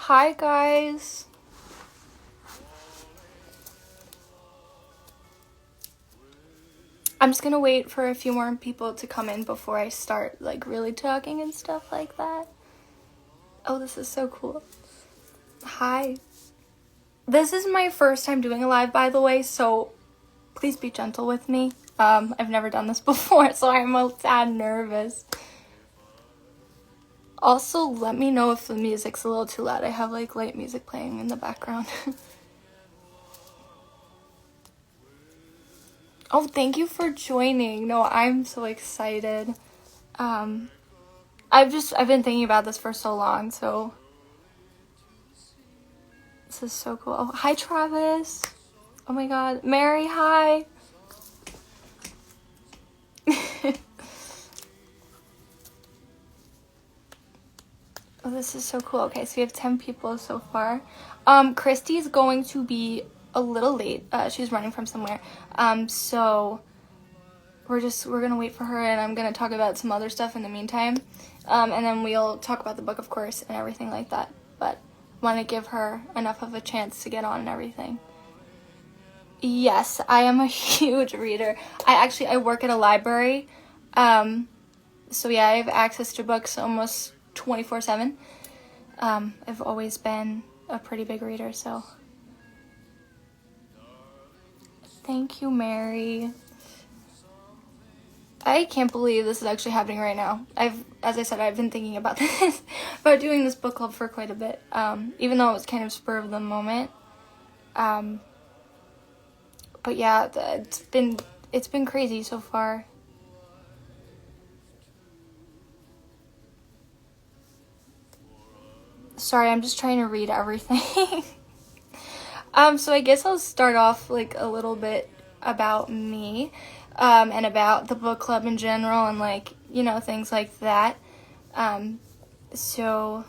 Hi guys. I'm just gonna wait for a few more people to come in before I start like really talking and stuff like that. Oh, this is so cool. Hi. This is my first time doing a live, by the way, so please be gentle with me. I've never done this before, so I'm a tad nervous. Also, let me know if the music's a little too loud. I have like light music playing in the background. Oh, thank you for joining. No, I'm so excited. I've been thinking about this for so long, so this is so cool. Oh, hi Travis. Oh my god. Mary, hi. Oh, this is so cool. Okay, so we have 10 people so far. Kristi is going to be a little late. She's running from somewhere. So we're gonna wait for her, and I'm gonna talk about some other stuff in the meantime. And then we'll talk about the book, of course, and everything like that. But want to give her enough of a chance to get on and everything. Yes, I am a huge reader. I work at a library. So yeah, I have access to books almost 24/7. I've always been a pretty big reader, so thank you, Mary. I can't believe this is actually happening right now. As I said, I've been thinking about this, about doing this book club for quite a bit, even though it was kind of spur of the moment. But yeah, it's been crazy so far. Sorry, I'm just trying to read everything. So I guess I'll start off like a little bit about me, and about the book club in general, and like, you know, things like that. So,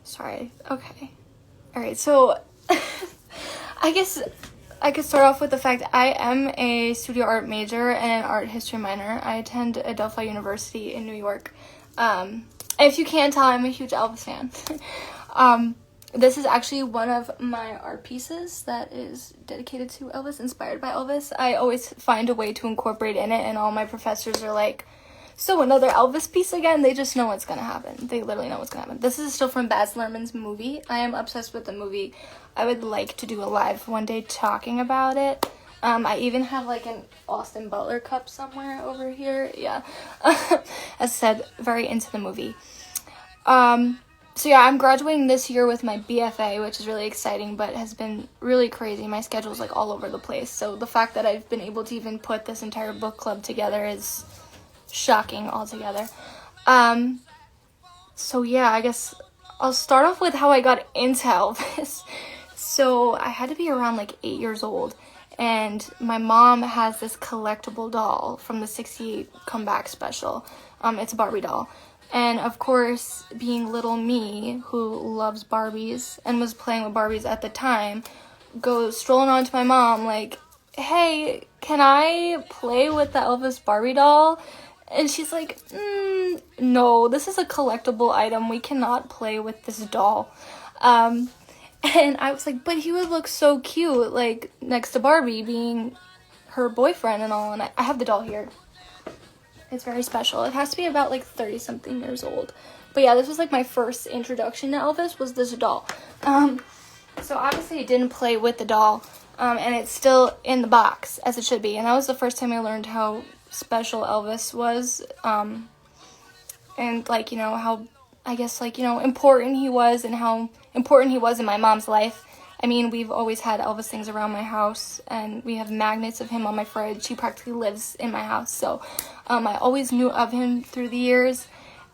sorry. Okay. Alright, so I guess I could start off with the fact I am a studio art major and an art history minor. I attend Adelphi University in New York. If you can't tell, I'm a huge Elvis fan. This is actually one of my art pieces that is dedicated to Elvis, inspired by Elvis. I always find a way to incorporate in it, and all my professors are like, so another Elvis piece again? They just know what's gonna happen. They literally know what's gonna happen. This is still from Baz Luhrmann's movie. I am obsessed with the movie. I would like to do a live one day talking about it. I even have like an Austin Butler cup somewhere over here. Yeah. As I said, very into the movie. So yeah, I'm graduating this year with my BFA, which is really exciting, but has been really crazy. My schedule's like all over the place. So the fact that I've been able to even put this entire book club together is shocking altogether. So yeah, I guess I'll start off with how I got into Elvis. So I had to be around like 8 years old, and my mom has this collectible doll from the 68 comeback special. It's a Barbie doll. And of course, being little me, who loves Barbies and was playing with Barbies at the time, goes strolling on to my mom like, hey, can I play with the Elvis Barbie doll? And she's like, no, this is a collectible item. We cannot play with this doll. And I was like, but he would look so cute, like, next to Barbie, being her boyfriend and all. And I have the doll here. It's very special. It has to be about like 30-something years old. But yeah, this was like my first introduction to Elvis, was this doll. So obviously I didn't play with the doll, and it's still in the box, as it should be. And that was the first time I learned how special Elvis was, and like, you know, how, I guess, like, you know, important he was, and how important he was in my mom's life. I mean, we've always had Elvis things around my house, and we have magnets of him on my fridge. He practically lives in my house, so I always knew of him through the years.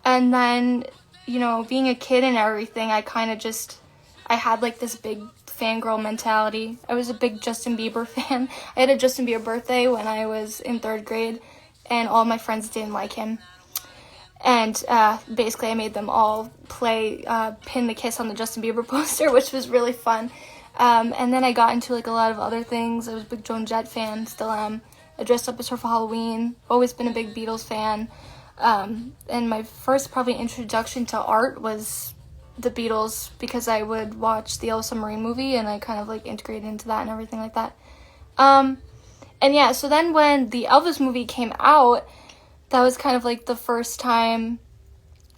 And then, you know, being a kid and everything, I kind of just, I had like this big fangirl mentality. I was a big Justin Bieber fan. I had a Justin Bieber birthday when I was in 3rd grade, and all my friends didn't like him. And basically I made them all play Pin the Kiss on the Justin Bieber poster, which was really fun. And then I got into like a lot of other things. I was a big Joan Jett fan, still am. I dressed up as her for Halloween. Always been a big Beatles fan. And my first probably introduction to art was the Beatles because I would watch the Elvis Submarine movie and I kind of like integrated into that and everything like that. And yeah, so then when the Elvis movie came out, that was kind of like the first time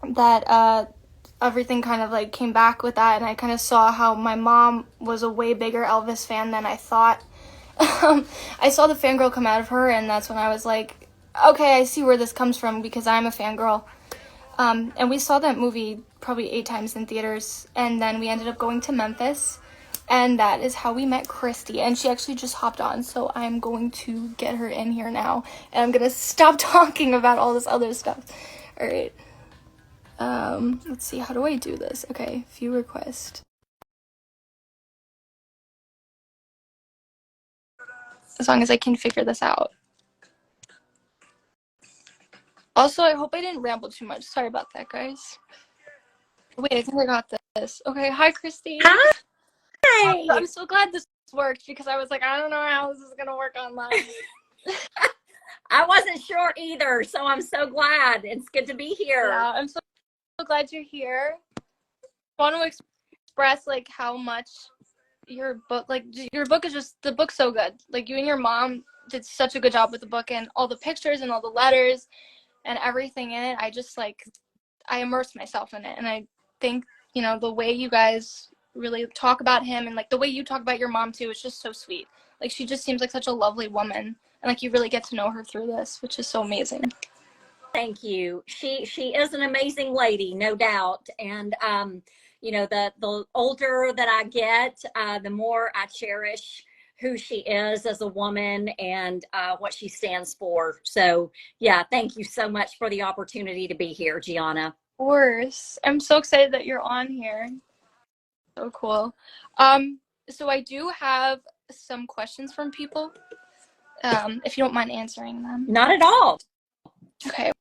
that everything kind of like came back with that, and I kind of saw how my mom was a way bigger Elvis fan than I thought. I saw the fangirl come out of her, and that's when I was like, okay, I see where this comes from because I'm a fangirl. And we saw that movie probably 8 times in theaters, and then we ended up going to Memphis, and that is how we met Kristi, and she actually just hopped on, so I'm going to get her in here now, and I'm gonna stop talking about all this other stuff. Alright. Let's see, how do I do this? Okay, view request. As long as I can figure this out. Also, I hope I didn't ramble too much. Sorry about that, guys. Wait, I think I got this. Okay, hi, Kristi. Hi! I'm so glad this worked because I was like, I don't know how this is going to work online. I wasn't sure either, so I'm so glad. It's good to be here. Yeah, I'm so glad you're here. I want to express, like, how much your book is just, the book's so good. Like, you and your mom did such a good job with the book and all the pictures and all the letters and everything in it. I just, like, I immersed myself in it, and I think, you know, the way you guys really talk about him and, like, the way you talk about your mom, too, is just so sweet. Like, she just seems like such a lovely woman, and, like, you really get to know her through this, which is so amazing. Thank you. She is an amazing lady, no doubt. And, you know, the older that I get, the more I cherish who she is as a woman and what she stands for. So, yeah, thank you so much for the opportunity to be here, Gianna. Of course. I'm so excited that you're on here. So cool. So I do have some questions from people, if you don't mind answering them. Not at all. Okay.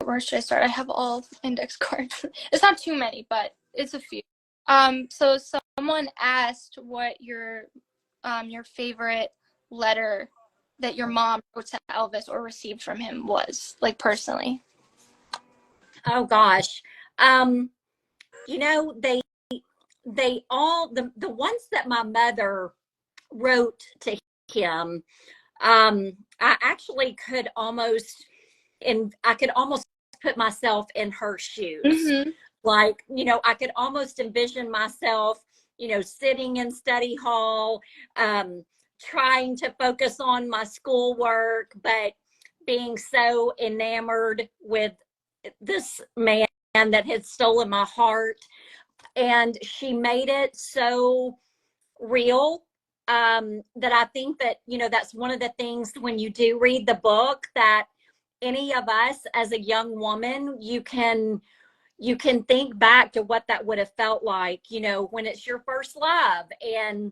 Where should I start? I have all index cards. It's not too many, but it's a few. So someone asked what your favorite letter that your mom wrote to Elvis or received from him was, like, personally. Oh gosh. You know, they all, the ones that my mother wrote to him, I actually could almost, I could almost put myself in her shoes. Mm-hmm. Like, you know, I could almost envision myself, you know, sitting in study hall, trying to focus on my schoolwork, but being so enamored with this man that had stolen my heart. And she made it so real, that I think that, you know, that's one of the things when you do read the book, that any of us as a young woman, you can think back to what that would have felt like, you know, when it's your first love and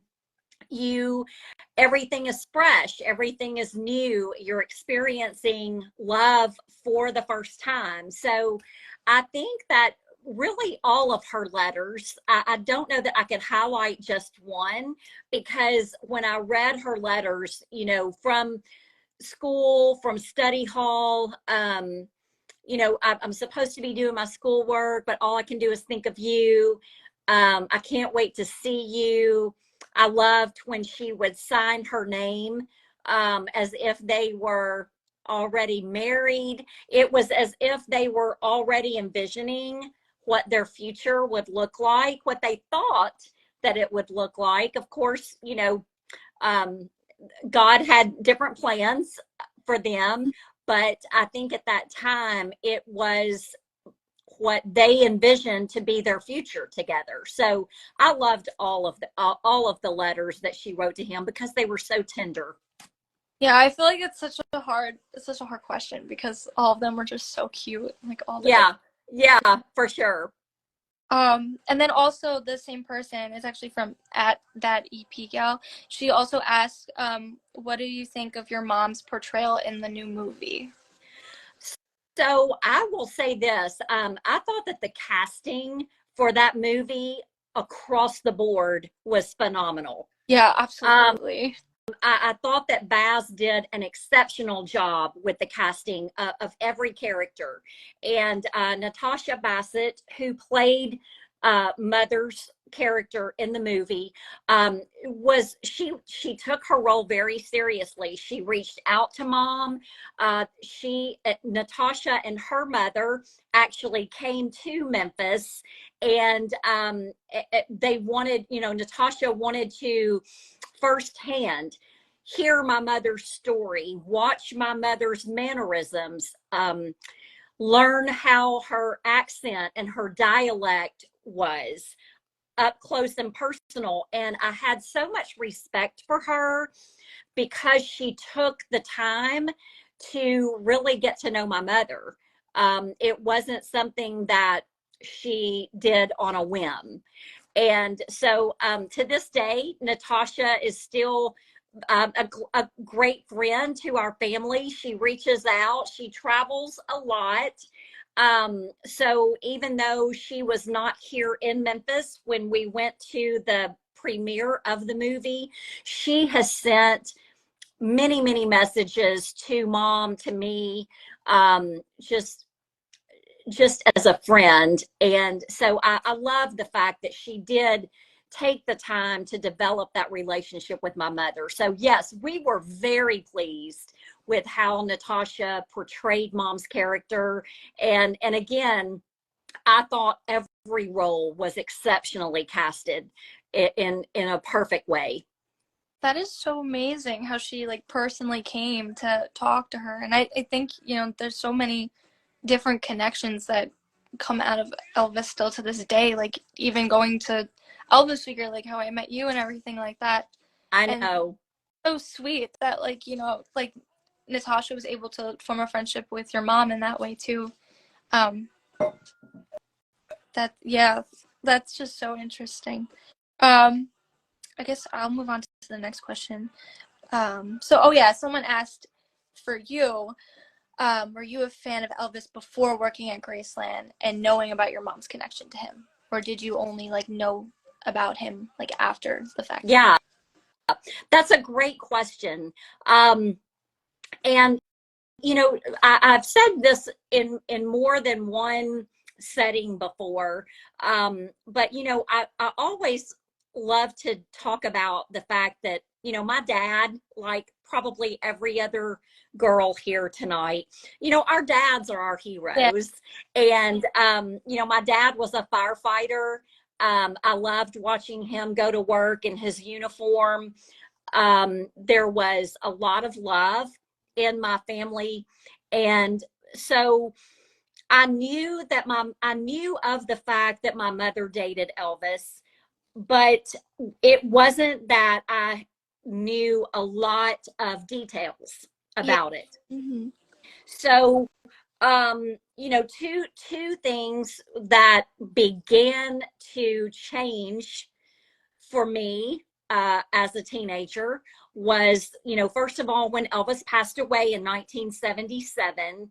everything is fresh, everything is new, you're experiencing love for the first time. So I think that really all of her letters, I don't know that I could highlight just one, because when I read her letters, you know, from school, from study hall, you know, I'm supposed to be doing my schoolwork, but all I can do is think of you. I can't wait to see you. I loved when she would sign her name, as if they were already married. It was as if they were already envisioning what their future would look like, what they thought that it would look like. Of course, you know, God had different plans for them, but I think at that time it was what they envisioned to be their future together. So I loved all of the letters that she wrote to him because they were so tender. Yeah, I feel like it's such a hard question because all of them were just so cute, like all the yeah, for sure. And then also the same person is actually from at that EP gal. She also asked, what do you think of your mom's portrayal in the new movie? So I will say this, I thought that the casting for that movie across the board was phenomenal. Yeah, absolutely. I thought that Baz did an exceptional job with the casting of every character. And Natasha Bassett, who played mother's character in the movie, was she took her role very seriously. She reached out to mom. Natasha and her mother actually came to Memphis, and they wanted, Natasha wanted to firsthand hear my mother's story, watch my mother's mannerisms, learn how her accent and her dialect was up close and personal. And I had so much respect for her because she took the time to really get to know my mother. It wasn't something that she did on a whim. And so to this day, Natasha is still a great friend to our family. She reaches out, she travels a lot. So even though she was not here in Memphis when we went to the premiere of the movie, she has sent many, many messages to mom, to me, just as a friend. And so I love the fact that she did take the time to develop that relationship with my mother. So yes, we were very pleased with how Natasha portrayed mom's character. And again, I thought every role was exceptionally casted in a perfect way. That is so amazing how she like personally came to talk to her. And I think, there's so many different connections that come out of Elvis still to this day, like even going to Elvis figure, like How I Met You and everything like that. I And know. so sweet that like Natasha was able to form a friendship with your mom in that way too. Um that's just so interesting. I guess I'll move on to the next question. Someone asked for you, were you a fan of Elvis before working at Graceland and knowing about your mom's connection to him? Or did you only like know about him like after the fact? Yeah, that's a great question. And I've said this in more than one setting before, but I always love to talk about the fact that my dad, like probably every other girl here tonight, our dads are our Yeah. heroes. And my dad was a firefighter. I loved watching him go to work in his uniform. There was a lot of love in my family. And so I knew of the fact that my mother dated Elvis, but it wasn't that I knew a lot of details Yeah. about it. Mm-hmm. So two things that began to change for me as a teenager was, first of all, when Elvis passed away in 1977,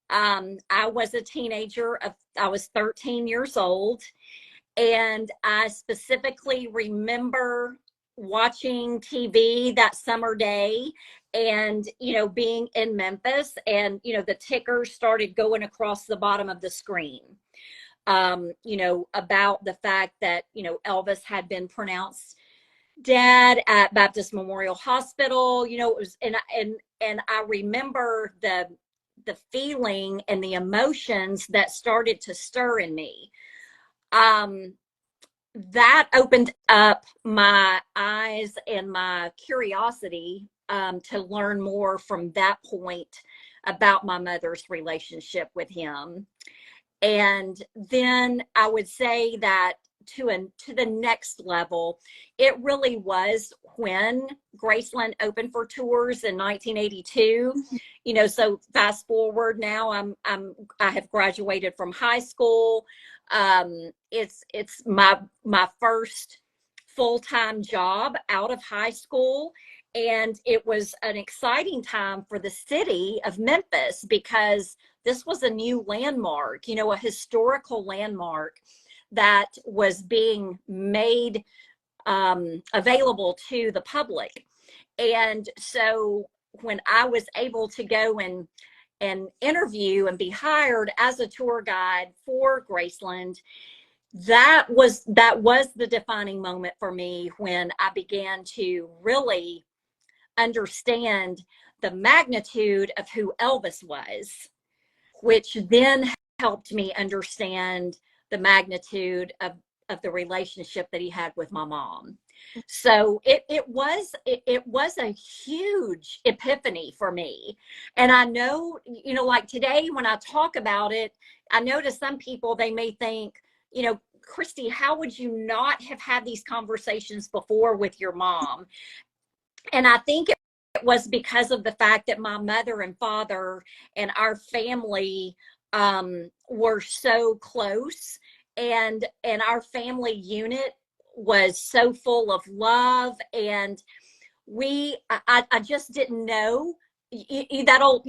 I was a teenager. I was 13 years old. And I specifically remember watching TV that summer day and, being in Memphis, and, the tickers started going across the bottom of the screen. About the fact that, Elvis had been pronounced dead at Baptist Memorial Hospital. It was, and I remember the feeling and the emotions that started to stir in me. That opened up my eyes and my curiosity to learn more from that point about my mother's relationship with him. And then I would say that to the next level, it really was when Graceland opened for tours in 1982. So fast forward now, I have graduated from high school. It's my first full-time job out of high school. And it was an exciting time for the city of Memphis because this was a new landmark, a historical landmark that was being made available to the public. And so when I was able to go and interview and be hired as a tour guide for Graceland, that was the defining moment for me when I began to really understand the magnitude of who Elvis was, which then helped me understand the magnitude of the relationship that he had with my mom. So it was a huge epiphany for me. And I know, like today when I talk about it, I know to some people they may think, Kristi, how would you not have had these conversations before with your mom? And I think it was because of the fact that my mother and father and our family were so close, and our family unit was so full of love. And I just didn't know that old,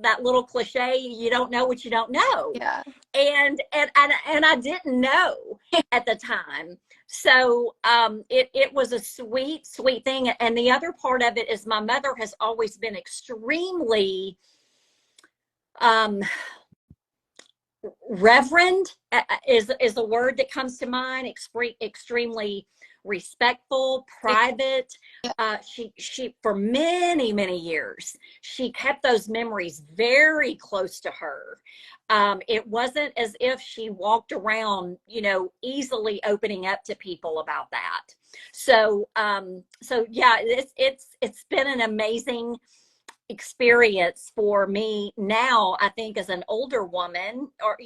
that little cliche, you don't know what you don't know. Yeah. And I didn't know at the time. So it was a sweet, sweet thing. And the other part of it is my mother has always been extremely um, reverend, is a word that comes to mind. Extremely respectful, private. She for many, many years, she kept those memories very close to her. It wasn't as if she walked around, easily opening up to people about that. So yeah, it's been an amazing experience for me now. I think as an older woman, or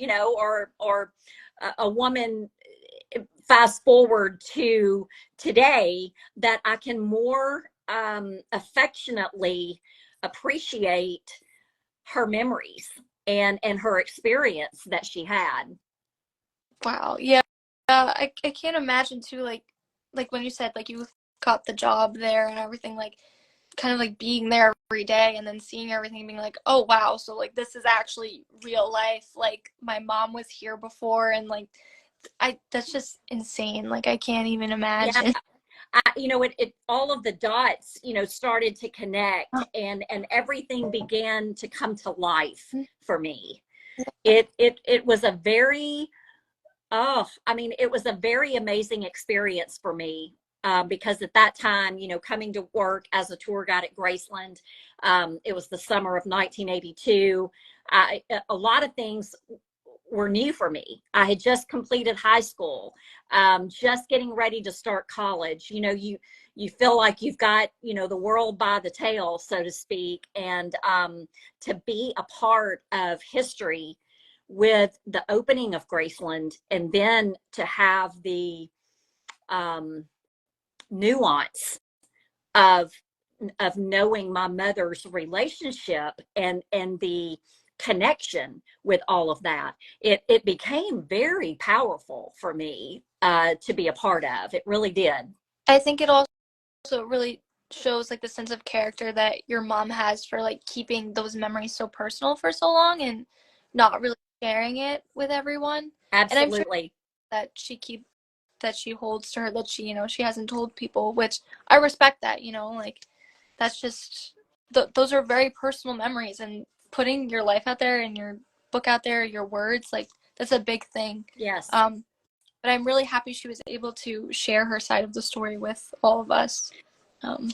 a woman, fast forward to today, that I can more affectionately appreciate her memories and her experience that she had. Wow. Yeah. I can't imagine too, like when you said like you got the job there and everything, like kind of like being there every day and then seeing everything being like, oh wow, so like this is actually real life. Like my mom was here before, and like that's just insane. Like I can't even Yeah, imagine. it all of the dots, started to connect, and everything began to come to life for me. It was a very, it was a very amazing experience for me. Because at that time, coming to work as a tour guide at Graceland, it was the summer of 1982. A lot of things were new for me. I had just completed high school, just getting ready to start college. You feel like you've got, the world by the tail, so to speak. And to be a part of history with the opening of Graceland, and then to have the nuance of knowing my mother's relationship and the connection with all of that, it became very powerful for me to be a part of. It really did. I think it also really shows like the sense of character that your mom has for like keeping those memories so personal for so long and not really sharing it with everyone. And I'm sure Absolutely. that she holds to her, that she hasn't told people, which I respect that. Like that's just those are very personal memories, and putting your life out there and your book out there, your words, like that's a big thing. Yes. But I'm really happy she was able to share her side of the story with all of us. um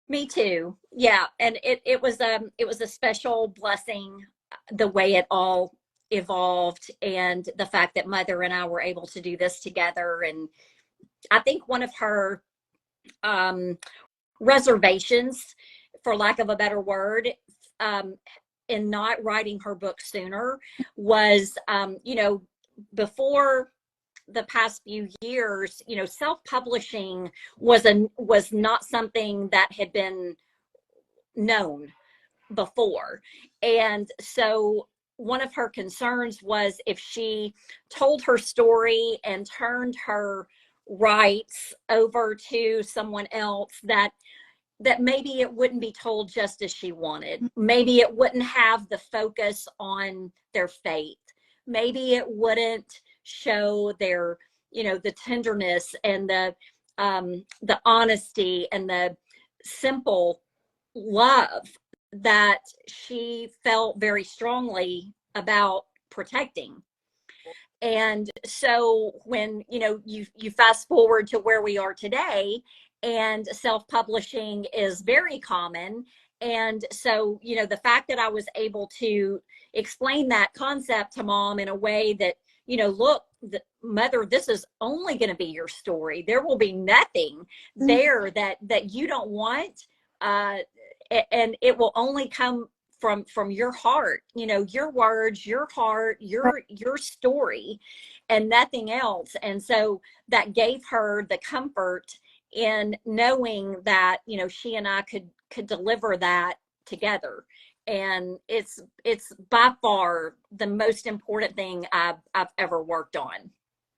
Me too. Yeah, and it was a special blessing, the way it all evolved, and the fact that mother and I were able to do this together. And I think one of her um, reservations, for lack of a better word, um, in not writing her book sooner was, before the past few years, self-publishing was not something that had been known before. And so one of her concerns was, if she told her story and turned her rights over to someone else, that maybe it wouldn't be told just as she wanted. Maybe it wouldn't have the focus on their faith. Maybe it wouldn't show their, the tenderness and the honesty and the simple love that she felt very strongly about protecting. And so when, you fast forward to where we are today, and self-publishing is very common. And so, the fact that I was able to explain that concept to Mom in a way that, look, Mother, this is only going to be your story. There will be nothing there that you don't want. And it will only come from your heart, your words, your heart, your story, and nothing else. And so that gave her the comfort in knowing that, she and I could deliver that together. And it's by far the most important thing I've ever worked on.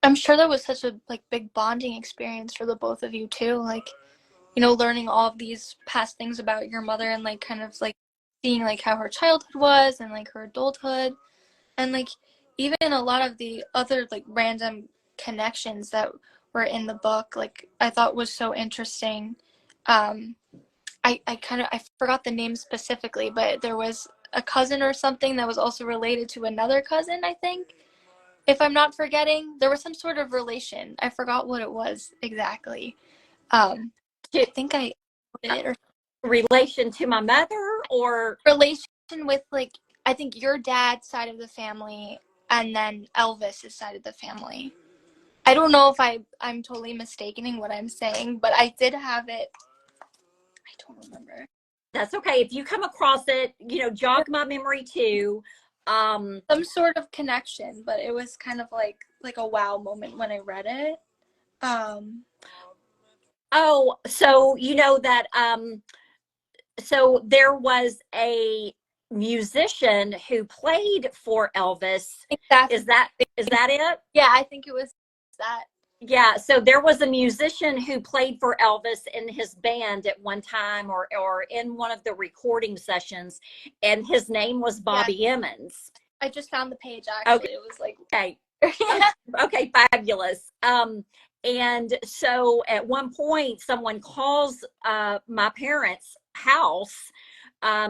I'm sure that was such a big bonding experience for the both of you too. Learning all of these past things about your mother, and kind of seeing how her childhood was, and her adulthood, and even a lot of the other random connections that were in the book, I thought was so interesting. I forgot the name specifically, but there was a cousin or something that was also related to another cousin, I think. If I'm not forgetting, there was some sort of relation. I forgot what it was exactly. I think I put it, or relation to my mother, or relation with I think your dad's side of the family, and then Elvis's side of the family. I don't know if I'm totally mistaken in what I'm saying, but I did have it. I don't remember. That's okay. If you come across it, jog my memory too. Some sort of connection, but it was kind of like a wow moment when I read it. Oh, so that so there was a musician who played for Elvis. Exactly. Is that it? Yeah, I think it was that. Yeah, so there was a musician who played for Elvis in his band at one time, or in one of the recording sessions, and his name was Bobby Emmons. I just found the page, actually. Okay. It was okay. Okay, fabulous. And so at one point, someone calls my parents' house,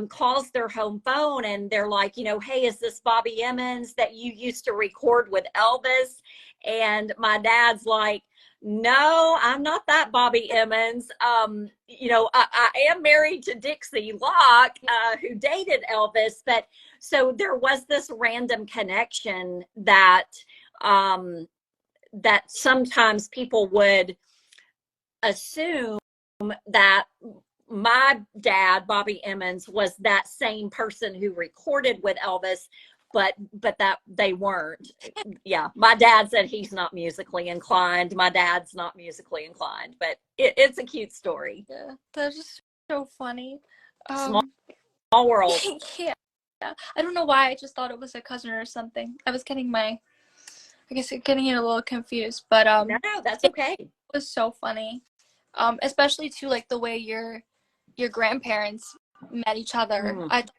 calls their home phone, and they're like, hey, is this Bobby Emmons that you used to record with Elvis? And my dad's like, no, I'm not that Bobby Emmons. I am married to Dixie Locke, who dated Elvis. But so there was this random connection that that sometimes people would assume that my dad, Bobby Emmons, was that same person who recorded with Elvis, but that they weren't. Yeah, my dad said he's not musically inclined. My dad's not musically inclined, but it's a cute story. Yeah, that's just so funny. Small world. Yeah. I don't know why. I just thought it was a cousin or something. I was getting getting it a little confused, but No, that's okay. It was so funny. Especially too, the way your grandparents met each other. I thought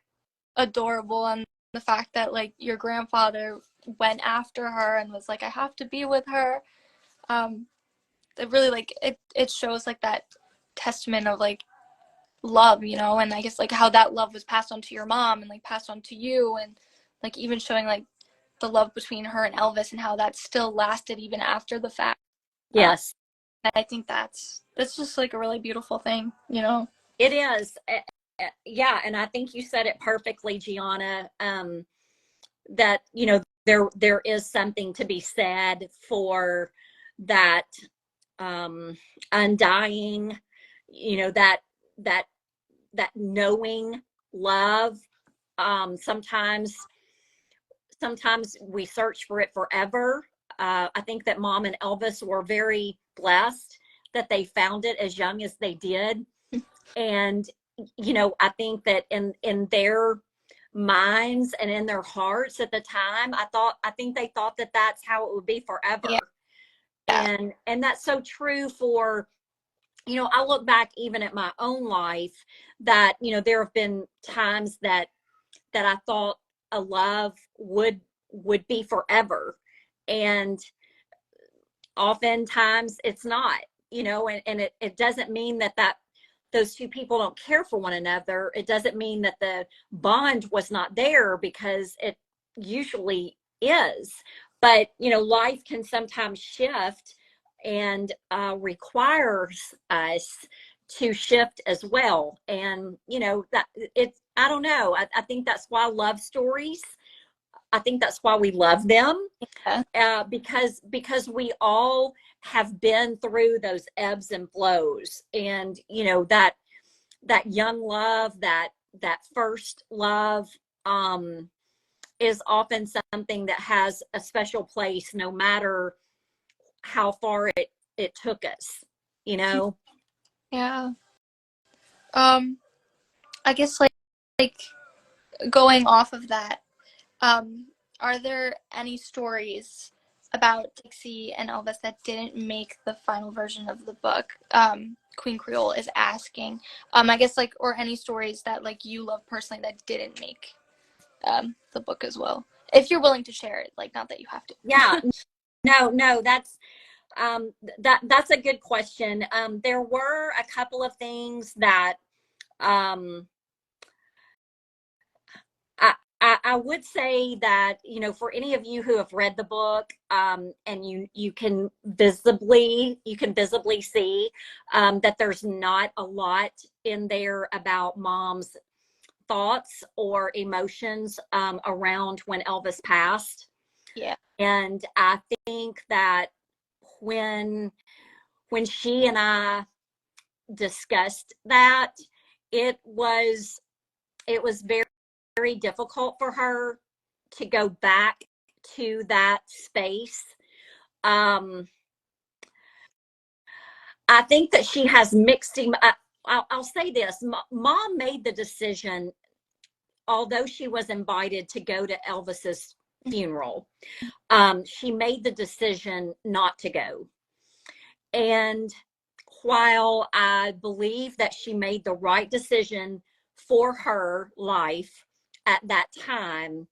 adorable, and the fact that your grandfather went after her and was like, I have to be with her. It really it shows that testament of love, and I guess how that love was passed on to your mom and passed on to you, and even showing the love between her and Elvis, and how that still lasted even after the fact. Yes. I think that's just a really beautiful thing, It is. Yeah, and I think you said it perfectly, Gianna, that there is something to be said for that undying, that knowing love. Sometimes we search for it forever. I think that Mom and Elvis were very blessed that they found it as young as they did. And I think that in their minds and in their hearts at the time, I think they thought that that's how it would be forever. Yeah. And that's so true for, I look back even at my own life, that there have been times that I thought a love would be forever, and oftentimes it's not, and it doesn't mean that those two people don't care for one another. It doesn't mean that the bond was not there, because it usually is. but life can sometimes shift and requires us to shift as well. And that it's, I don't know, I think that's why love stories, I think that's why we love them, Yeah. because we all have been through those ebbs and flows. And that young love, that first love, is often something that has a special place, no matter how far it took us, you know. Yeah. I guess like going off of that, are there any stories about Dixie and Elvis that didn't make the final version of the book? Queen Creole is asking. I guess like, or any stories that like you love personally that didn't make the book as well, if you're willing to share it. Like, not that you have to. Yeah, no, that's a good question. There were a couple of things that um I would say that, for any of you who have read the book, and you can visibly see that there's not a lot in there about Mom's thoughts or emotions around when Elvis passed. Yeah. And I think that when she and I discussed that, it was very, very difficult for her to go back to that space. I think that she has mixed I'll say this: Mom made the decision, although she was invited to go to Elvis's funeral. She made the decision not to go. And while I believe that she made the right decision for her life at that time,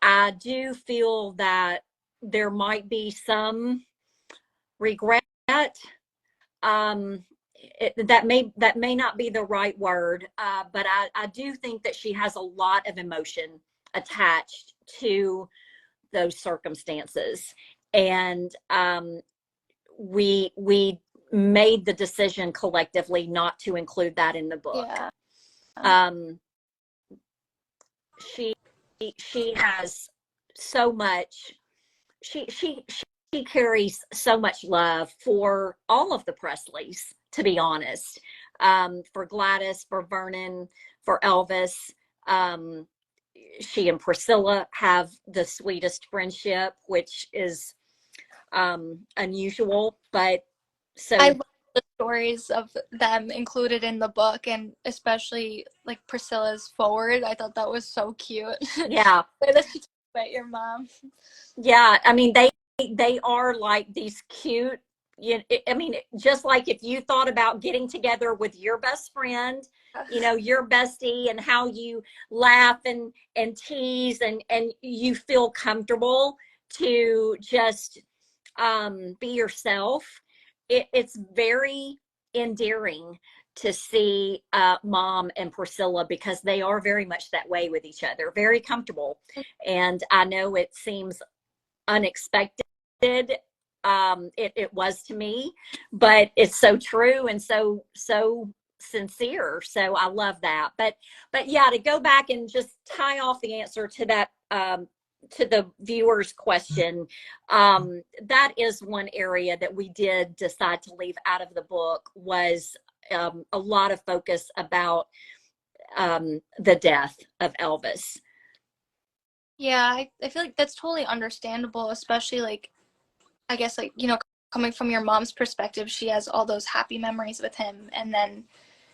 I do feel that there might be some regret. Um, that may not be the right word, but I do think that she has a lot of emotion attached to those circumstances. And we made the decision collectively not to include that in the book. Yeah. Um, she has so much. She carries so much love for all of the Presleys, to be honest. For Gladys, for Vernon, for Elvis. Um, she and Priscilla have the sweetest friendship, which is unusual, but so I love the stories of them included in the book, and especially like Priscilla's forward. I thought that was so cute. yeah. The way that she talked about your mom. Yeah, I mean, they are like these cute, I mean, just like if you thought about getting together with your best friend, your bestie, and how you laugh and tease, and you feel comfortable to just be yourself. It's very endearing to see Mom and Priscilla, because they are very much that way with each other, very comfortable. And I know it seems unexpected. It was to me, but it's so true and so sincere. So I love that. But yeah, to go back and just tie off the answer to that, to the viewer's question, that is one area that we did decide to leave out of the book, was a lot of focus about the death of Elvis. Yeah, I feel like that's totally understandable, especially like, I guess like, coming from your mom's perspective, she has all those happy memories with him, and then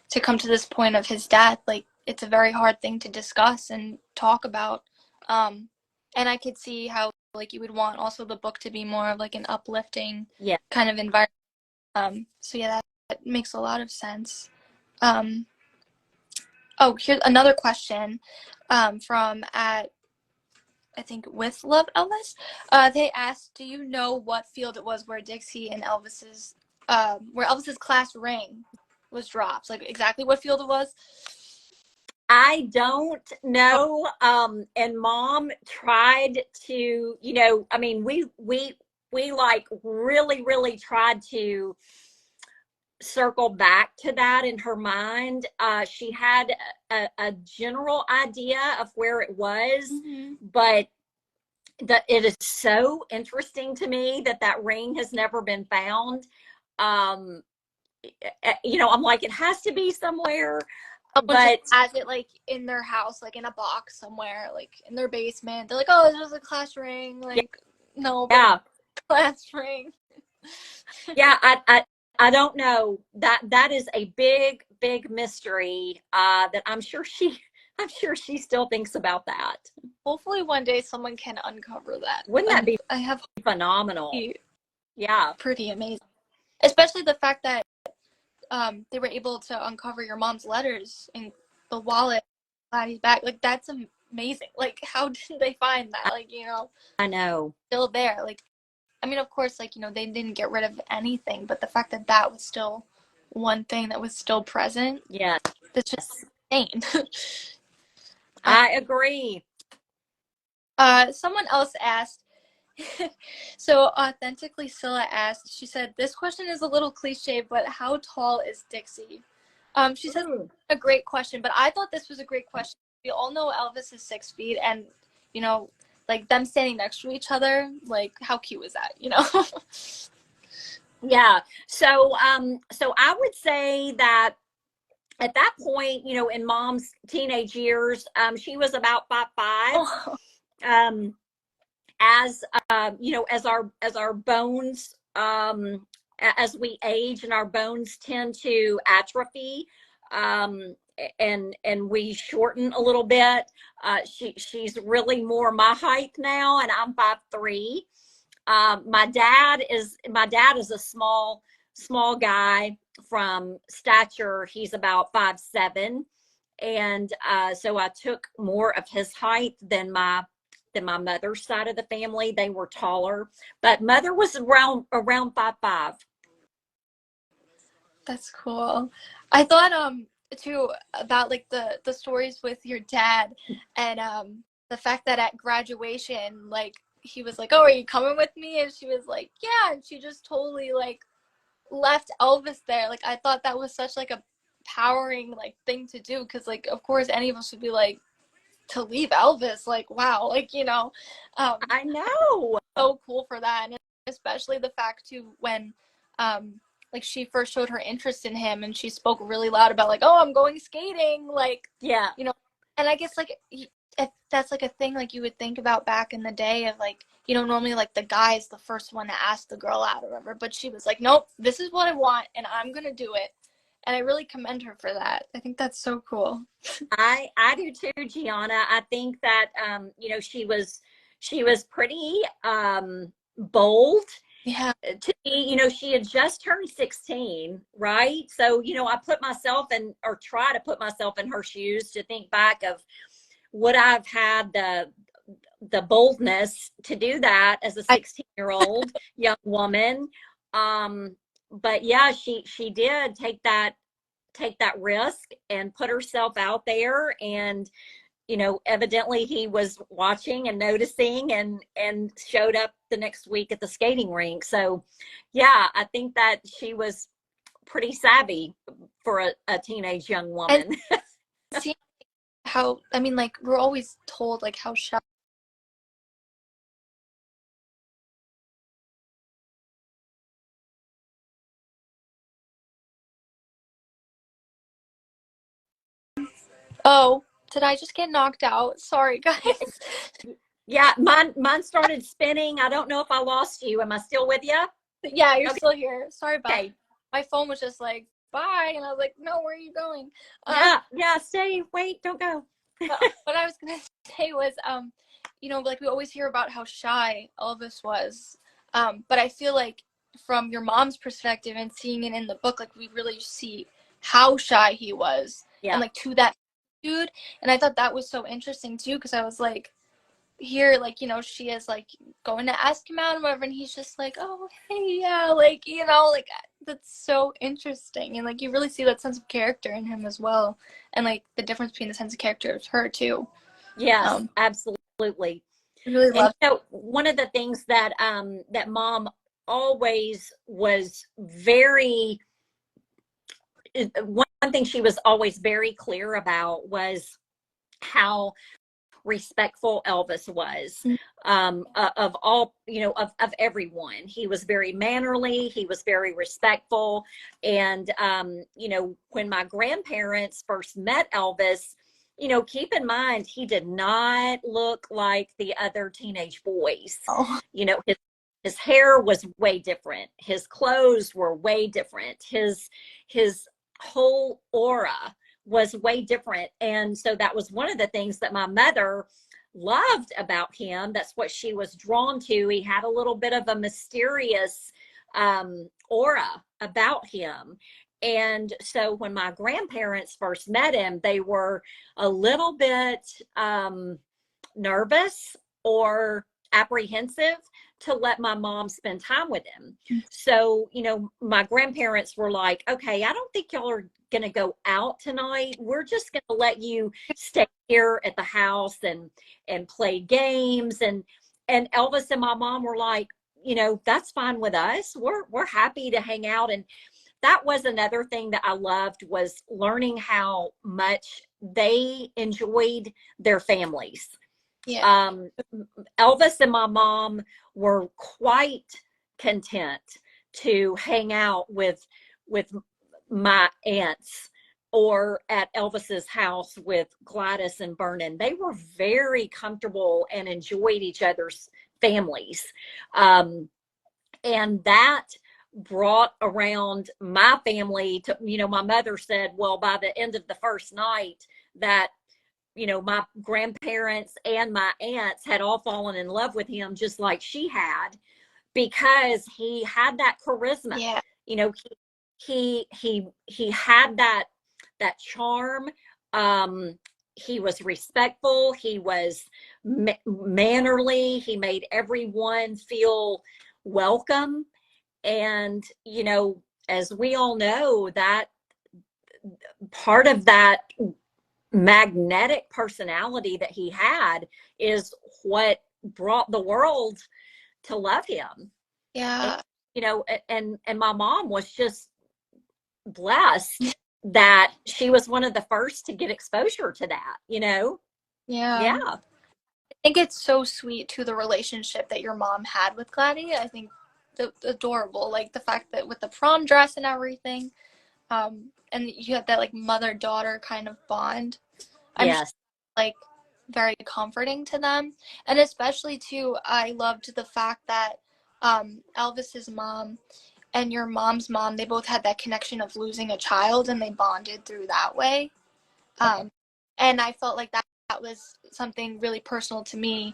to come to this point of his death, like, it's a very hard thing to discuss and talk about. And I could see how like you would want also the book to be more of like an uplifting Yeah. kind of environment. So yeah, that makes a lot of sense. Oh, here's another question from at, I think, with Love Elvis. They asked, do you know what field it was where Dixie and where Elvis's class ring was dropped? Like exactly what field it was? I don't know. And mom tried to, I mean, we like really, really tried to circle back to that in her mind. She had a general idea of where it was, but it is so interesting to me that that ring has never been found. Um, I'm like, it has to be somewhere, Someone just but has it like in their house, like in a box somewhere, like in their basement. They're like, "Oh, this was a class ring." Like, no, but yeah, it's a class ring. yeah, I don't know. That is a big, big mystery. That I'm sure she still thinks about that. Hopefully, one day someone can uncover that. Wouldn't that be I have phenomenal? Yeah, pretty amazing, especially the fact that they were able to uncover your mom's letters in the wallet. Glad he's back. Like, that's amazing. Like, how did they find that? Like, I know. still there. Like, I mean, of course, like, they didn't get rid of anything, but the fact that that was still one thing that was still present, Yes, that's just insane. I agree. Someone else asked, so authentically Scylla asked, she said, this question is a little cliche, but how tall is Dixie? She said, a great question, but I thought this was a great question. We all know Elvis is 6 feet, and, like them standing next to each other, like how cute was that, Yeah. So I would say that at that point, in mom's teenage years, she was about 5'5". Oh. Um, as as our bones, as we age and our bones tend to atrophy, and we shorten a little bit. She's really more my height now, and I'm 5'3". My dad is a small guy from stature. He's about 5'7", and so I took more of his height than my mother's side of the family. They were taller, but mother was around 5'5". That's cool. I thought too about like the stories with your dad, and the fact that at graduation, like he was like, "Oh, are you coming with me?" And she was like, "Yeah," and she just totally like left Elvis there. Like, I thought that was such like a powering like thing to do, because like of course any of us would be like, to leave Elvis, like wow, like I know. so cool for that. And especially the fact too, when um like she first showed her interest in him and she spoke really loud about like, "Oh, I'm going skating," like, Yeah. and I guess like if that's like a thing like you would think about back in the day of like, normally like the guy's the first one to ask the girl out or whatever, but she was like, "Nope, this is what I want and I'm gonna do it." And I really commend her for that. I think that's so cool. I do too, Gianna. I think that she was pretty bold Yeah. to me. She had just turned 16, right? So, I put myself in, or try to put myself in her shoes to think back of, would I've had the boldness to do that as a 16-year-old young woman? But yeah, she did take that risk and put herself out there, and evidently he was watching and noticing, and showed up the next week at the skating rink. So yeah, I think that she was pretty savvy for a teenage young woman. And see how, I mean, like we're always told like how shy. Oh, did I just get knocked out? Sorry, guys. Yeah, mine started spinning. I don't know if I lost you. Am I still with you? Yeah, you're Okay. still here. Sorry about Okay. that. My phone was just like, bye. And I was like, no, where are you going? Yeah, stay, wait, don't go. What I was going to say was, like we always hear about how shy Elvis was. But I feel like from your mom's perspective and seeing it in the book, like we really see how shy he was, and Yeah. like to that dude. And I thought that was so interesting too, because I was like, here, like, she is like going to ask him out and whatever, and he's just like, "Oh, hey, yeah," like, like that's so interesting. And like you really see that sense of character in him as well. and like the difference between the sense of character of her too. Yes, absolutely. I really And love. one of the things that that mom always was very, one thing she was always very clear about was how respectful Elvis was, of all, of everyone. He was very mannerly. He was very respectful. And, when my grandparents first met Elvis, keep in mind, he did not look like the other teenage boys. Oh. His hair was way different. His clothes were way different. His whole aura was way different. And so that was one of the things that my mother loved about him. That's what she was drawn to. He had a little bit of a mysterious aura about him. And so when my grandparents first met him, they were a little bit nervous or apprehensive to let my mom spend time with him. So, my grandparents were like, okay, I don't think y'all are going to go out tonight. We're just going to let you stay here at the house and play games. And Elvis and my mom were like, that's fine with us. We're happy to hang out. And that was another thing that I loved, was learning how much they enjoyed their families. Yeah. Elvis and my mom were quite content to hang out with my aunts or at Elvis's house with Gladys and Vernon. They were very comfortable and enjoyed each other's families. And that brought around my family to, my mother said, well, by the end of the first night, that my grandparents and my aunts had all fallen in love with him, just like she had, because he had that charisma. Yeah. He had that charm. He was respectful. He was mannerly. He made everyone feel welcome. And, as we all know, that part of that magnetic personality that he had is what brought the world to love him. Yeah. And my mom was just blessed that she was one of the first to get exposure to that. Yeah. Yeah. I think it's so sweet to the relationship that your mom had with Gladys. I think adorable, like the fact that with the prom dress and everything, and you have that like mother-daughter kind of bond. I'm Yes. sure, like very comforting to them. And especially too, I loved the fact that Elvis's mom and your mom's mom, they both had that connection of losing a child, and they bonded through that way. And I felt like that was something really personal to me,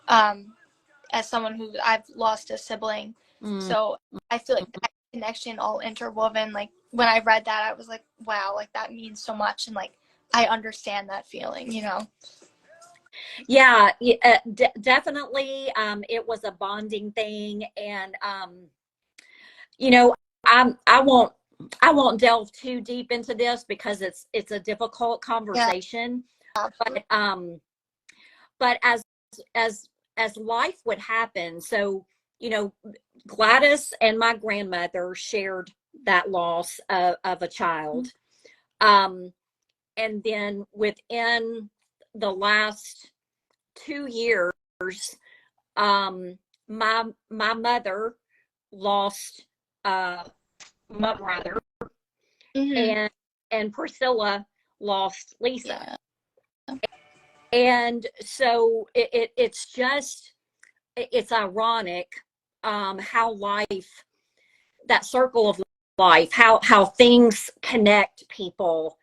as someone who I've lost a sibling. So I feel like that connection all interwoven. Like when I read that, I was like, wow, like that means so much. And like, I understand that feeling, Yeah, definitely. It was a bonding thing. And, I won't delve too deep into this because it's a difficult conversation. Yeah. But as life would happen, so, Gladys and my grandmother shared that loss of a child. And then within the last 2 years, my mother lost my brother, and Priscilla lost Lisa. Yeah. And so it's ironic, how life, that circle of life, how things connect people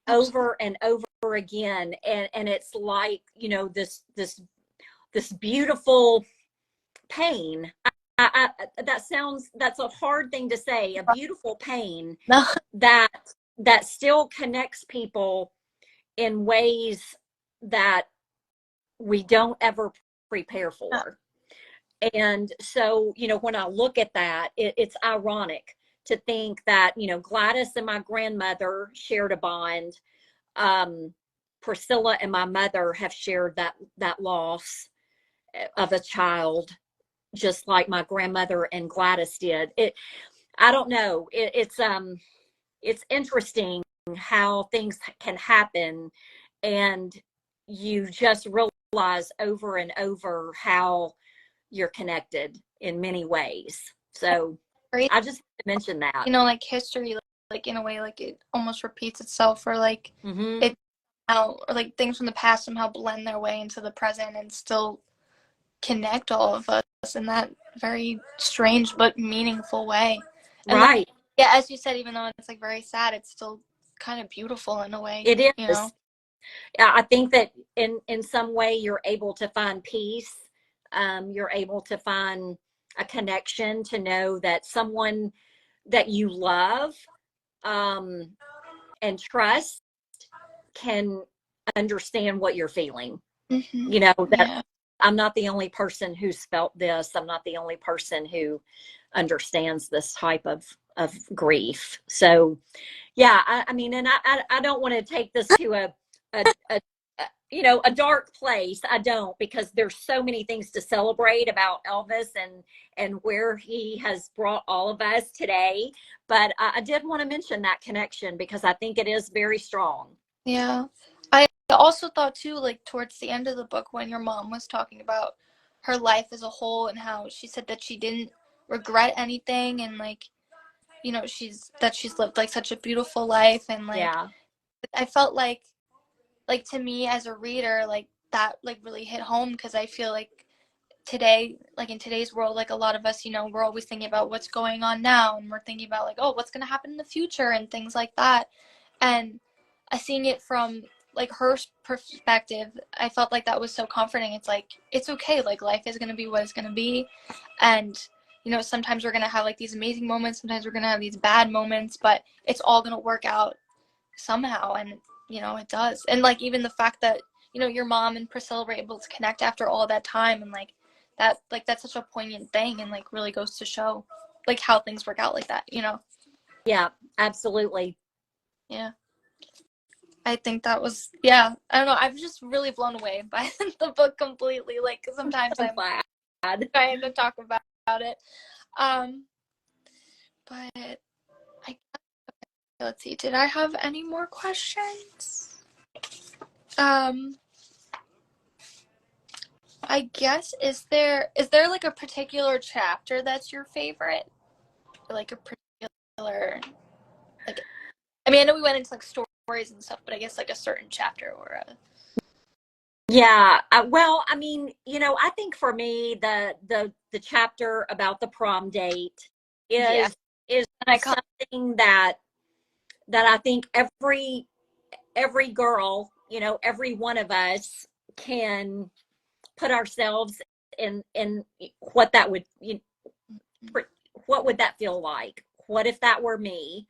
over and over again. And it's like, this beautiful pain. That's a hard thing to say, a beautiful pain that still connects people in ways that we don't ever prepare for. And so, when I look at that, it's ironic to think that, Gladys and my grandmother shared a bond. Priscilla and my mother have shared that loss of a child, just like my grandmother and Gladys did. I don't know. It's interesting how things can happen, and you just realize over and over how you're connected in many ways. So Great. I just mentioned that. You know, like history, like in a way, like it almost repeats itself, or like it how, or like things from the past somehow blend their way into the present and still connect all of us in that very strange but meaningful way. And Right. Like, yeah, as you said, even though it's like very sad, it's still kind of beautiful in a way. It is. You know? I think that in some way you're able to find peace. You're able to find a connection, to know that someone that you love and trust can understand what you're feeling. Mm-hmm. You know, that I'm not the only person who's felt this. I'm not the only person who understands this type of grief. So yeah, I mean, and I don't want to take this to a you know, a dark place. I don't, because there's so many things to celebrate about Elvis and where he has brought all of us today. But I did want to mention that connection because I think it is very strong. Yeah. I also thought too, like towards the end of the book, when your mom was talking about her life as a whole and how she said that she didn't regret anything, and like, you know, she's lived like such a beautiful life, and like, Yeah. I felt like to me as a reader, like that like really hit home, because I feel like today, like in today's world, like a lot of us, you know, we're always thinking about what's going on now, and we're thinking about like, oh, what's going to happen in the future and things like that. And seeing it from like her perspective, I felt like that was so comforting. It's like, it's okay, like life is going to be what it's going to be, and you know, sometimes we're going to have like these amazing moments, sometimes we're going to have these bad moments, but it's all going to work out somehow. And you know, it does. And like even the fact that, you know, your mom and Priscilla were able to connect after all that time, and like that, like that's such a poignant thing, and like really goes to show like how things work out like that, you know. Yeah, absolutely. Yeah, I think that was, yeah, I don't know, I'm just really blown away by the book completely. Like sometimes I'm glad trying to talk about it, but I, let's see, did I have any more questions? I guess, is there like a particular chapter that's your favorite? Or like a particular, like, I mean, I know we went into like stories and stuff, but I guess like a certain chapter or a. Yeah, well, I mean, you know, I think for me, the chapter about the prom date Yeah. is something that I think every girl, you know, every one of us can put ourselves in what that would, what would that feel like? What if that were me?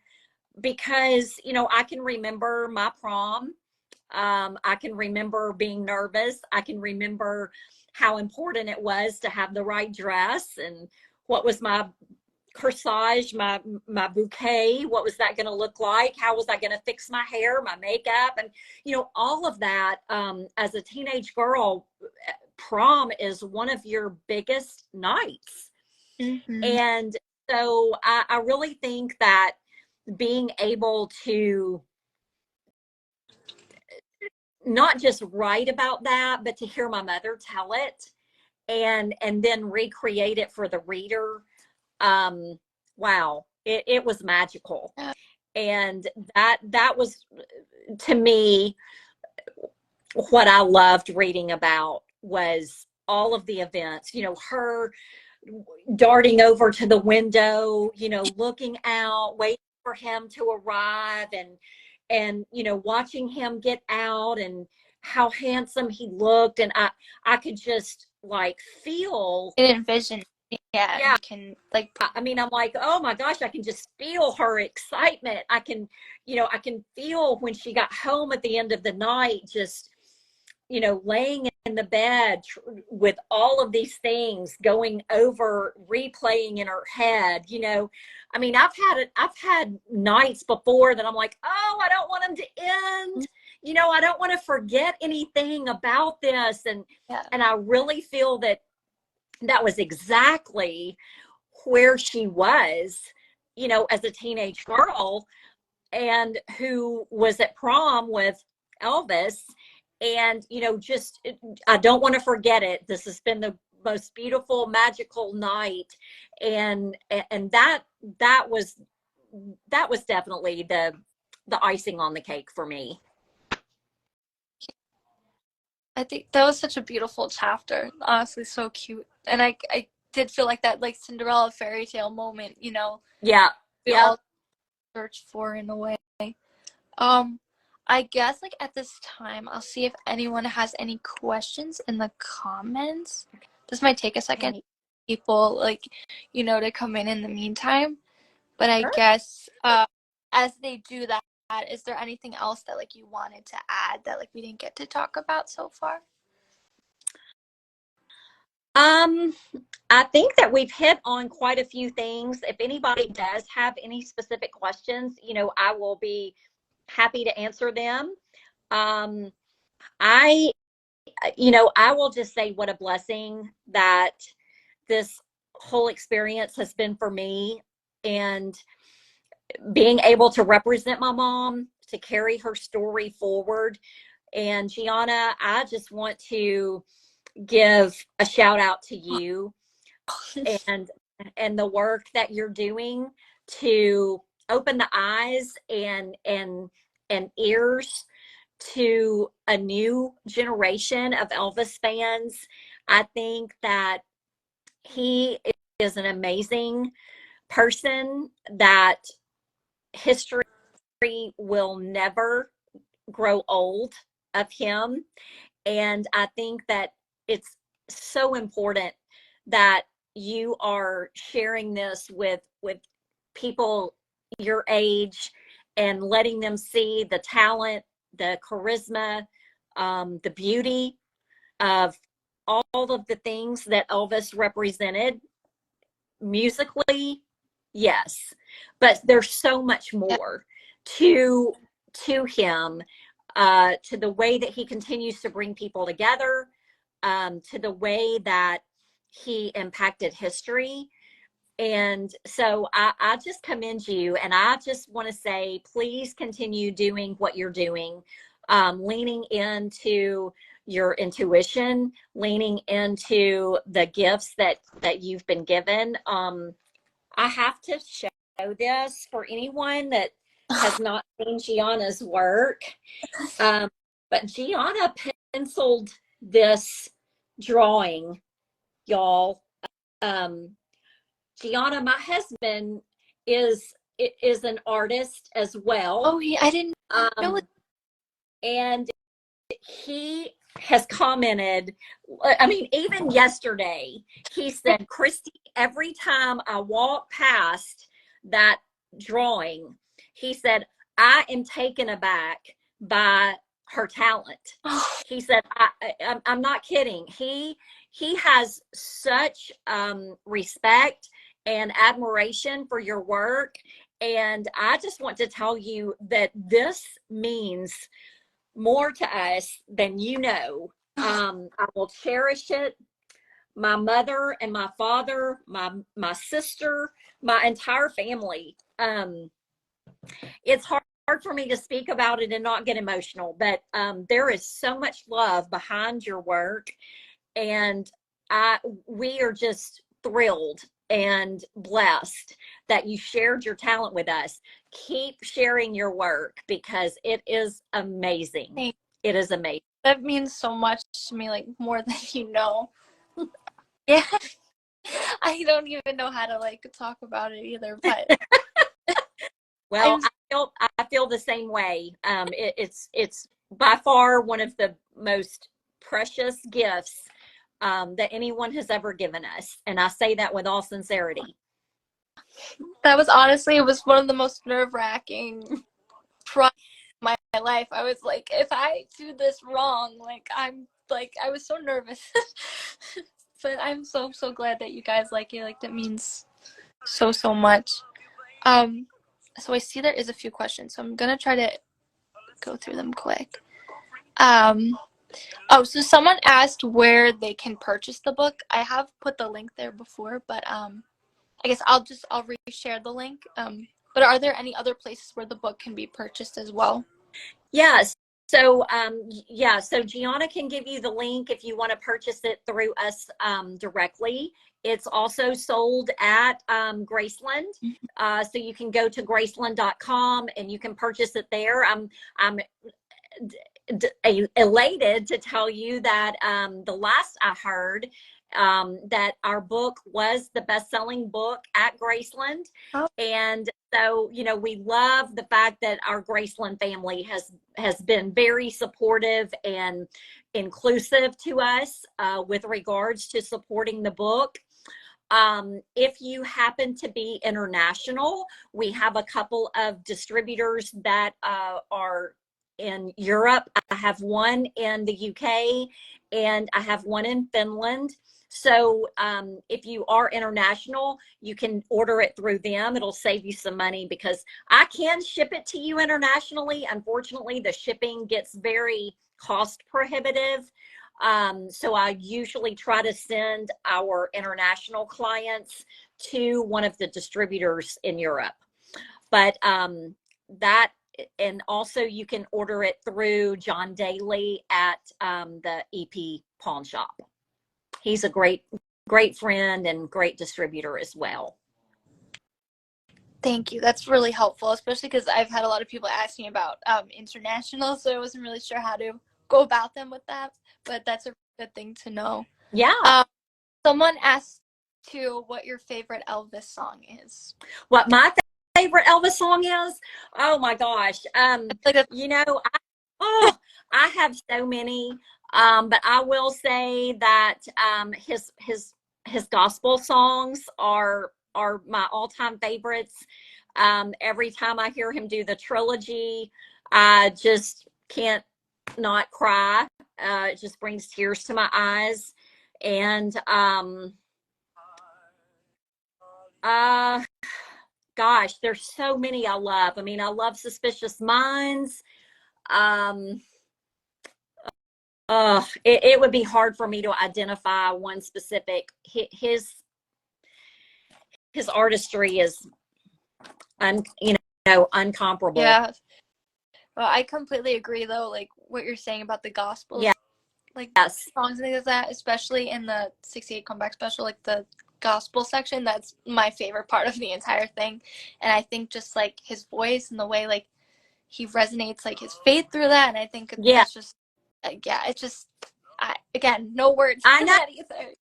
Because, you know, I can remember my prom. I can remember being nervous. I can remember how important it was to have the right dress, and what was my corsage, my bouquet, what was that going to look like? How was I going to fix my hair, my makeup, and you know, all of that. As a teenage girl, prom is one of your biggest nights. Mm-hmm. And so I really think that being able to not just write about that, but to hear my mother tell it and then recreate it for the reader, wow, it was magical. And that was, to me, what I loved reading about, was all of the events, you know, her darting over to the window, you know, looking out, waiting for him to arrive, and you know, watching him get out and how handsome he looked. And I could just like feel and envision. Yeah. You can like, I mean, I'm like, oh my gosh, I can just feel her excitement. I can, you know, I can feel when she got home at the end of the night, just, you know, laying in the bed with all of these things going over, replaying in her head. You know, I mean, I've had nights before that I'm like, oh, I don't want them to end. I don't want to forget anything about this. Yeah. And I really feel that that was exactly where she was, as a teenage girl, and who was at prom with Elvis. And, just, I don't want to forget it. This has been the most beautiful, magical night. And that was definitely the icing on the cake for me. I think that was such a beautiful chapter. Honestly, so cute. And I did feel like that, like, Cinderella fairy tale moment, Yeah. we Yeah. all search for in a way. Um, I guess, like, at this time, I'll see if anyone has any questions in the comments. This might take a second, Okay. people, like, to come in the meantime. But I Sure. guess, as they do that, is there anything else that, like, you wanted to add that, like, we didn't get to talk about so far? Um, I think that we've hit on quite a few things. If anybody does have any specific questions, I will be happy to answer them. Um, I, I will just say what a blessing that this whole experience has been for me, and being able to represent my mom, to carry her story forward. And Gianna, I just want to give a shout out to you and the work that you're doing to open the eyes and ears to a new generation of Elvis fans. I think that he is an amazing person, that history will never grow old of him. And I think that it's so important that you are sharing this with people your age, and letting them see the talent, the charisma, the beauty of all of the things that Elvis represented musically. Yes, but there's so much more to him, to the way that he continues to bring people together, to the way that he impacted history. And so I just commend you, and I just want to say, please continue doing what you're doing, leaning into your intuition, leaning into the gifts that you've been given. I have to show this for anyone that has not seen Gianna's work. Um, but Gianna penciled this drawing, y'all. Um, Gianna, my husband, is is an artist as well. Oh, yeah, I didn't know it. And he has commented, I mean, even yesterday, he said, Kristi, every time I walk past that drawing, he said, I am taken aback by her talent. He said, I'm not kidding. He has such respect and admiration for your work. And I just want to tell you that this means more to us than you know. I will cherish it. My mother and my father, my sister, my entire family. It's hard for me to speak about it and not get emotional, but there is so much love behind your work, and we are just thrilled and blessed that you shared your talent with us. Keep sharing your work, because it is amazing. Thanks. It is amazing. That means so much to me, like, more than you know. Yeah. I don't even know how to, like, talk about it either, but Well, I feel the same way. It's by far one of the most precious gifts that anyone has ever given us, and I say that with all sincerity. that was, honestly, it was one of the most nerve-wracking tries of my life. I was like, if I do this wrong, like, I was so nervous. But I'm so glad that you guys like it. Like, that means so much. So I see there is a few questions, so I'm gonna try to go through them quick. Um, oh, so someone asked where they can purchase the book. I have put the link there before, but I guess I'll reshare the link. But are there any other places where the book can be purchased as well? Yes. So, yeah, so Gianna can give you the link if you want to purchase it through us directly. It's also sold at Graceland. So you can go to graceland.com and you can purchase it there. I'm elated to tell you that the last I heard, that our book was the best-selling book at Graceland. Oh. And so, you know, we love the fact that our Graceland family has been very supportive and inclusive to us with regards to supporting the book. If you happen to be international, we have a couple of distributors that are in Europe. I have one in the UK and I have one in Finland. So if you are international, you can order it through them. It'll save you some money because I can ship it to you internationally. Unfortunately, the shipping gets very cost prohibitive. So I usually try to send our international clients to one of the distributors in Europe. But that, and also you can order it through John Daly at the EP Pawn Shop. He's a great friend and great distributor as well. Thank you. That's really helpful, especially because I've had a lot of people ask me about international, so I wasn't really sure how to go about them with that. But that's a good thing to know. Yeah. Someone asked too what your favorite Elvis song is. What my favorite Elvis song is? Oh my gosh. You know, I have so many. But I will say that his gospel songs are my all-time favorites. Every time I hear him do the trilogy, I just can't not cry. It just brings tears to my eyes. And gosh, there's so many I love. I mean, I love Suspicious Minds. It would be hard for me to identify one specific. His artistry is uncomparable. Yeah. Well, I completely agree though, like what you're saying about the gospel. Yeah. Like yes. songs and things like that, especially in the 68 comeback special, like the gospel section, that's my favorite part of the entire thing. And I think just like his voice and the way like he resonates like his faith through that, and I think that's just it's just again, no words. I know.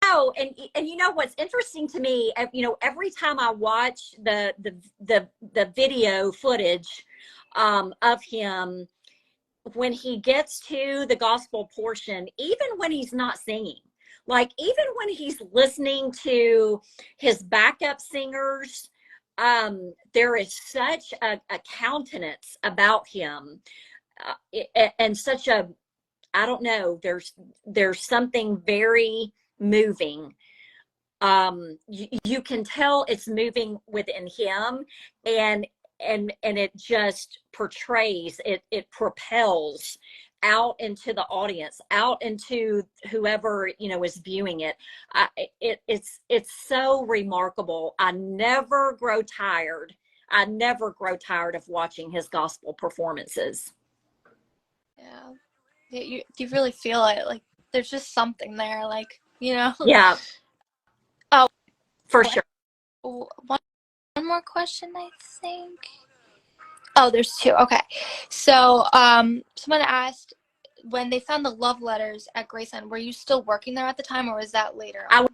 Oh, and you know what's interesting to me, you know, every time I watch the video footage of him, when he gets to the gospel portion, even when he's not singing, like even when he's listening to his backup singers, there is such a countenance about him, and such a, I don't know, there's something very moving. You can tell it's moving within him, and it just portrays, it propels out into the audience, out into whoever, you know, is viewing it. It's so remarkable. I never grow tired of watching his gospel performances. Yeah, you really feel it, like there's just something there, like, you know. Yeah. Oh, for sure. One more question, I think. Oh, there's two. Okay. So, someone asked, when they found the love letters at Graceland, were you still working there at the time, or was that later on?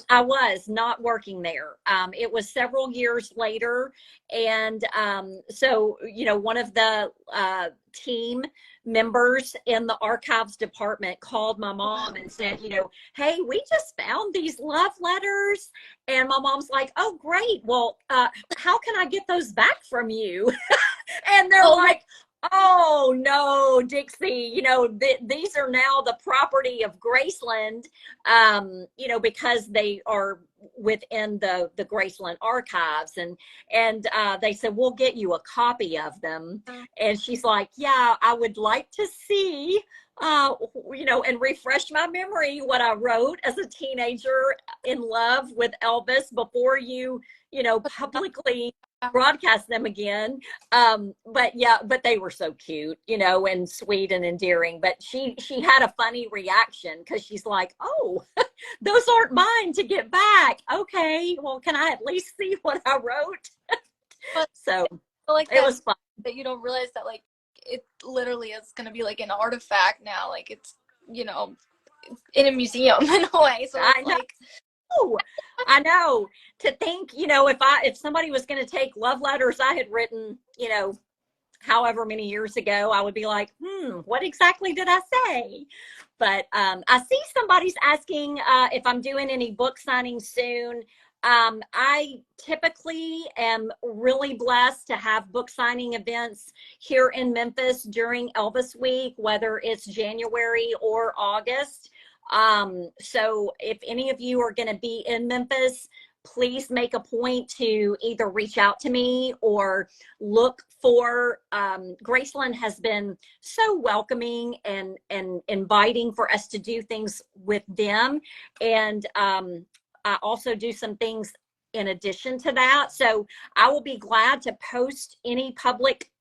I was not working there. It was several years later. And so, you know, one of the team members in the archives department called my mom and said, you know, hey, we just found these love letters. And my mom's like, oh, great. Well, how can I get those back from you? And they're like, Oh no, Dixie, these are now the property of Graceland, because they are within the Graceland archives, and they said, we'll get you a copy of them. And she's like, yeah, I would like to see, and refresh my memory what I wrote as a teenager in love with Elvis before you, publicly broadcast them again. But yeah, but they were so cute, and sweet and endearing. But she had a funny reaction because she's like, oh, those aren't mine to get back. Okay, well, can I at least see what I wrote? But So like it was fun. that you don't realize that like it literally is gonna be like an artifact now. Like it's in a museum in a way. So I it's know. like I know. To think, if somebody was going to take love letters I had written, however many years ago, I would be like, what exactly did I say? But I see somebody's asking if I'm doing any book signings soon. I typically am really blessed to have book signing events here in Memphis during Elvis Week, whether it's January or August. So if any of you are going to be in Memphis, please make a point to either reach out to me or look for Graceland has been so welcoming and inviting for us to do things with them. And I also do some things in addition to that. So I will be glad to post any public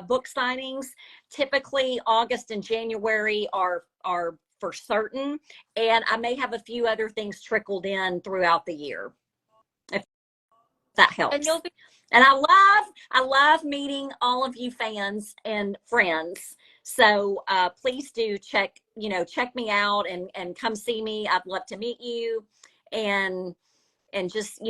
book signings. Typically August and January are for certain. And I may have a few other things trickled in throughout the year, if that helps. and you'll be And I love meeting all of you fans and friends. So please do check me out and come see me. I'd love to meet you and just,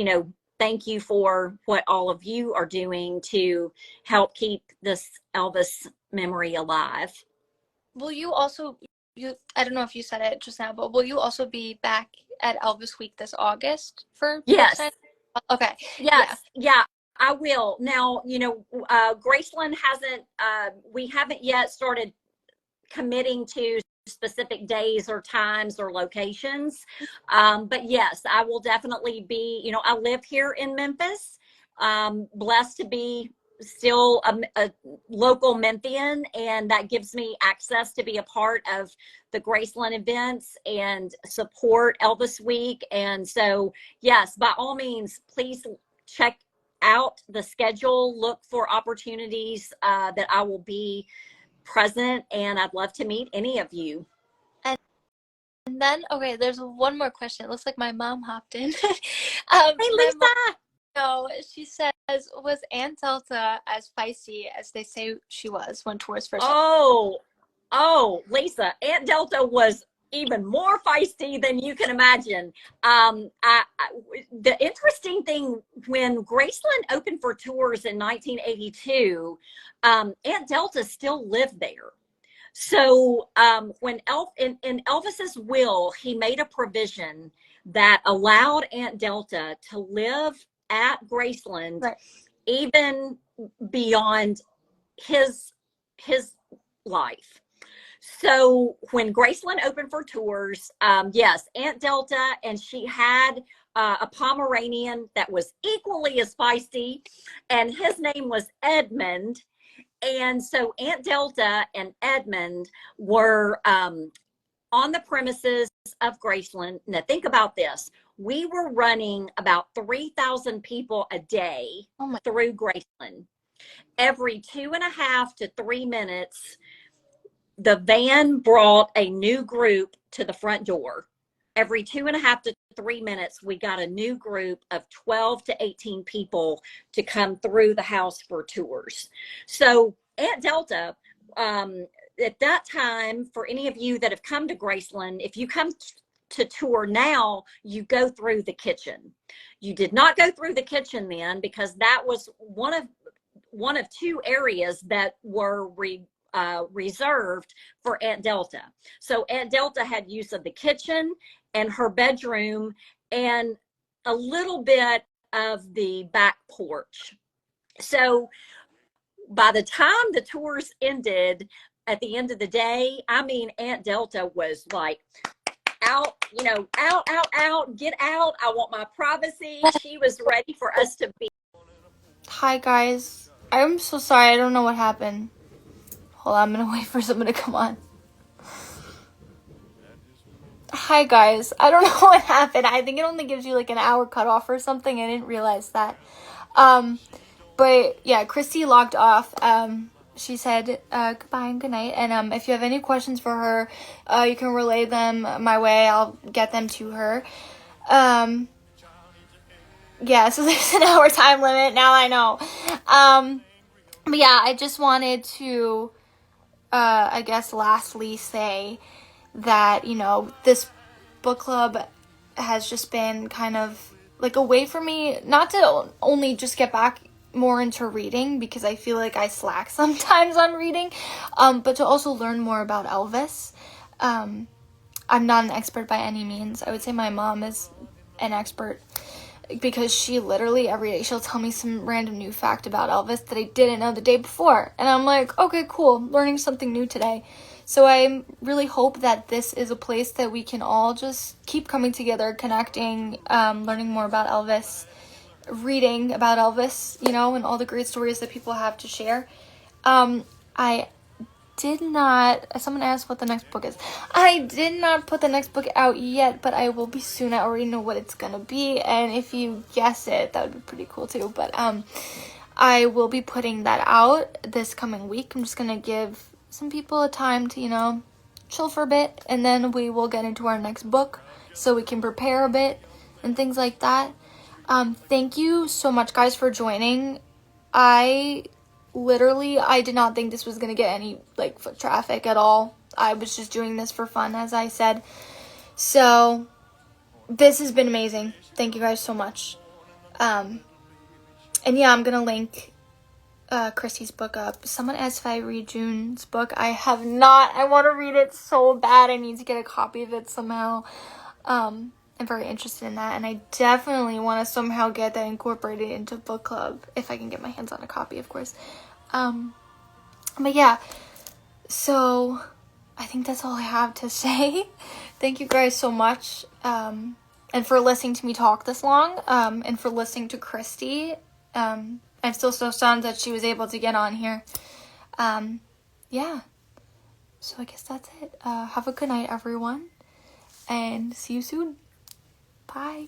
thank you for what all of you are doing to help keep this Elvis memory alive. will you also I don't know if you said it just now, but will you also be back at Elvis Week this August for book Yes. signing? Okay. Yes. Yeah, I will. Now, Graceland we haven't yet started committing to specific days or times or locations. But yes, I will definitely be, I live here in Memphis, blessed to be still a local Memphian, and that gives me access to be a part of the Graceland events and support Elvis Week. And so, yes, by all means, please check out the schedule, look for opportunities that I will be present, and I'd love to meet any of you. And then, okay, there's one more question. It looks like my mom hopped in. Hey, My Lisa. mom, no, she says, was Aunt Delta as feisty as they say she was when tours first Oh, Lisa, Aunt Delta was even more feisty than you can imagine. The interesting thing, when Graceland opened for tours in 1982, Aunt Delta still lived there. So when in Elvis's will, he made a provision that allowed Aunt Delta to live at Graceland, Right. even beyond his life. So when Graceland opened for tours, yes, Aunt Delta, and she had a Pomeranian that was equally as feisty, and his name was Edmund. And so Aunt Delta and Edmund were on the premises of Graceland. Now think about this. We were running about 3,000 people a day through Graceland. Every 2.5 to 3 minutes, the van brought a new group to the front door. Every 2.5 to 3 minutes, we got a new group of 12 to 18 people to come through the house for tours. So Aunt Delta, at that time, for any of you that have come to Graceland, if you come to tour now, you go through the kitchen. You did not go through the kitchen then, because that was one of two areas that were reserved for Aunt Delta. So Aunt Delta had use of the kitchen and her bedroom and a little bit of the back porch. So by the time the tours ended, at the end of the day, I mean, Aunt Delta was like, out, you know, out, get out. I want my privacy. She was ready for us to be. Hi guys. I'm so sorry. I don't know what happened. Hold on, I'm gonna wait for someone to come on. Hi guys. I don't know what happened. I think it only gives you like an hour cutoff or something. I didn't realize that. But yeah, Kristi logged off. She said goodbye and good night. And if you have any questions for her, you can relay them my way. I'll get them to her. Yeah, so there's an hour time limit. Now I know. But yeah, I just wanted to, I guess, lastly say that, you know, this book club has just been kind of like a way for me not to only just get back more into reading, because I feel like I slack sometimes on reading, but to also learn more about Elvis. I'm not an expert by any means. I would say my mom is an expert, because she literally every day she'll tell me some random new fact about Elvis that I didn't know the day before, and I'm like, okay, cool, learning something new today. So I really hope that this is a place that we can all just keep coming together, connecting, learning more about Elvis, reading about Elvis, you know, and all the great stories that people have to share. I did not, someone asked what the next book is. I did not put the next book out yet, but I will be soon. I already know what it's gonna be, and if you guess it, that would be pretty cool too. But I will be putting that out this coming week. I'm just gonna give some people a time to, you know, chill for a bit, and then we will get into our next book so we can prepare a bit and things like that. Thank you so much, guys, for joining. I did not think this was gonna get any like foot traffic at all. I was just doing this for fun, as I said. So this has been amazing. Thank you guys so much. And yeah, I'm gonna link Kristi's book up. Someone asked if I read June's book. I have not. I want to read it so bad. I need to get a copy of it somehow. I'm very interested in that, and I definitely want to somehow get that incorporated into book club, if I can get my hands on a copy, of course. But yeah, so I think that's all I have to say. Thank you guys so much, and for listening to me talk this long, and for listening to Kristi. I'm still so stunned that she was able to get on here. Yeah, so I guess that's it. Have a good night, everyone, and see you soon. Bye.